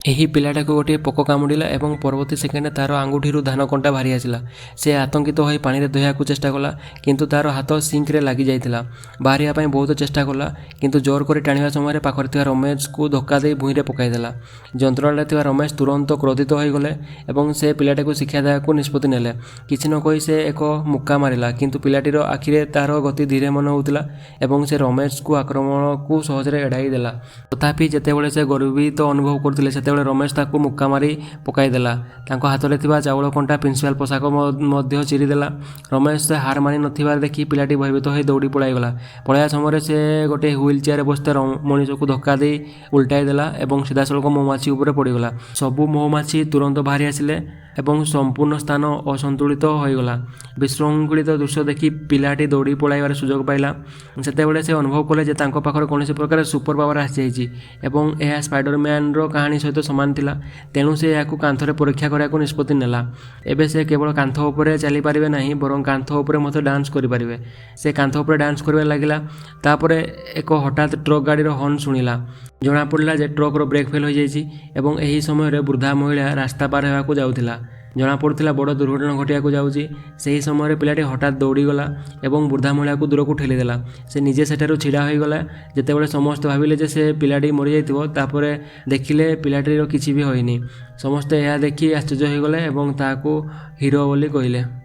ଏହି ପିଲାଟାକୁ ଗୋଟିଏ ପୋକ କାମୁଡ଼ିଲା ଏବଂ ପରବର୍ତ୍ତୀ ସେକେଣ୍ଡରେ ତା'ର ଆଙ୍ଗୁଠିରୁ ଧାନ କଣ୍ଟା ବାହାରି ଆସିଲା। ସେ ଆତଙ୍କିତ ହୋଇ ପାଣିରେ ଧୋଇବାକୁ ଚେଷ୍ଟା କଲା, କିନ୍ତୁ ତା'ର ହାତ ସିଙ୍କରେ ଲାଗିଯାଇଥିଲା। ବାହାରିବା ପାଇଁ ବହୁତ ଚେଷ୍ଟା କଲା, କିନ୍ତୁ ଜୋର କରି ଟାଣିବା ସମୟରେ ପାଖରେ ଥିବା ରମେଶକୁ ଧକ୍କା ଦେଇ ଭୂଇଁରେ ପକାଇଦେଲା। ଯନ୍ତ୍ରଣାରେ ଥିବା ରମେଶ ତୁରନ୍ତ କ୍ରୋଧିତ ହୋଇଗଲେ ଏବଂ ସେ ପିଲାଟିକୁ ଶିକ୍ଷା ଦେବାକୁ ନିଷ୍ପତ୍ତି ନେଲେ। କିଛି ନ କହି ସେ ଏକ ମୁକ୍କା ମାରିଲା, କିନ୍ତୁ ପିଲାଟିର ଆଖିରେ ତା'ର ଗତି ଧୀରେ ମନେ ହେଉଥିଲା ଏବଂ ସେ ରମେଶକୁ ଆକ୍ରମଣକୁ ସହଜରେ ଏଡ଼ାଇ ଦେଲା। ତଥାପି ଯେତେବେଳେ ସେ ଗର୍ବିତ ଅନୁଭବ କରୁଥିଲେ, ସେତେବେଳେ ରମେଶ ତାକୁ ମୁକ୍କା ମାରି ପକାଇଦେଲା। ତାଙ୍କ ହାତରେ ଥିବା ଚାଉଳ କଣ୍ଟା ପ୍ରିନ୍ସିପାଲ ପୋଷାକ ମଧ୍ୟ ଚିରିଦେଲା। ରମେଶ ହାର ମାନି ନଥିବାର ଦେଖି ପିଲାଟି ଭୟଭୀତ ହୋଇ ଦୌଡ଼ି ପଳାଇଗଲା। ପଳାଇବା ସମୟରେ ସେ ଗୋଟିଏ ହୁଇଲ ଚେୟାରରେ ବସିଥିବା ମଣିଷକୁ ଧକ୍କା ଦେଇ ଉଲଟାଇ ଦେଲା ଏବଂ ସିଧାସଳଖ ମହୁମାଛି ଉପରେ ପଡ଼ିଗଲା। ସବୁ ମହୁମାଛି ତୁରନ୍ତ ବାହାରି ଆସିଲେ ଏବଂ ସମ୍ପୂର୍ଣ୍ଣ ସ୍ଥାନ ଅସନ୍ତୁଳିତ ହୋଇଗଲା। ବିଶୃଙ୍ଖଳିତ ଦୃଶ୍ୟ ଦେଖି ପିଲାଟି ଦୌଡ଼ି ପଳାଇବାର ସୁଯୋଗ ପାଇଲା। ସେତେବେଳେ ସେ ଅନୁଭବ କଲେ ଯେ ତାଙ୍କ ପାଖରେ କୌଣସି ପ୍ରକାର ସୁପର ପାୱାର ଆସିଯାଇଛି ଏବଂ ଏହା ସ୍ପାଇଡରମ୍ୟାନର କାହାଣୀ ସହିତ ସମାନ ଥିଲା। ତେଣୁ ସେ ଏହାକୁ କାନ୍ଥରେ ପରୀକ୍ଷା କରିବାକୁ ନିଷ୍ପତ୍ତି ନେଲା। ଏବେ ସେ କେବଳ କାନ୍ଥ ଉପରେ ଚାଲିପାରିବେ ନାହିଁ, ବରଂ କାନ୍ଥ ଉପରେ ମଧ୍ୟ ଡାନ୍ସ କରିପାରିବେ। ସେ କାନ୍ଥ ଉପରେ ଡାନ୍ସ କରିବାରେ ଲାଗିଲା। ତାପରେ ଏକ ହଠାତ୍ ଟ୍ରକ୍ ଗାଡ଼ିର ହର୍ନ ଶୁଣିଲା। ଜଣାପଡ଼ିଲା ଯେ ଟ୍ରକ୍ର ବ୍ରେକ୍ ଫେଲ୍ ହୋଇଯାଇଛି ଏବଂ ଏହି ସମୟରେ ବୃଦ୍ଧା ମହିଳା ରାସ୍ତା ପାର ହେବାକୁ ଯାଉଥିଲା। ଜଣାପଡ଼ୁଥିଲା ବଡ଼ ଦୁର୍ଘଟଣା ଘଟିବାକୁ ଯାଉଛି। ସେହି ସମୟରେ ପିଲାଟି ହଠାତ୍ ଦୌଡ଼ିଗଲା ଏବଂ ବୃଦ୍ଧା ମହିଳାକୁ ଦୂରକୁ ଠେଲିଦେଲା। ସେ ନିଜେ ସେଠାରୁ ଛିଡ଼ା ହୋଇଗଲା। ଯେତେବେଳେ ସମସ୍ତେ ଭାବିଲେ ଯେ ସେ ପିଲାଟି ମରିଯାଇଥିବ, ତାପରେ ଦେଖିଲେ ପିଲାଟିର କିଛି ବି ହୋଇନି। ସମସ୍ତେ ଏହା ଦେଖି ଆଶ୍ଚର୍ଯ୍ୟ ହୋଇଗଲେ ଏବଂ ତାହାକୁ ହିରୋ ବୋଲି କହିଲେ।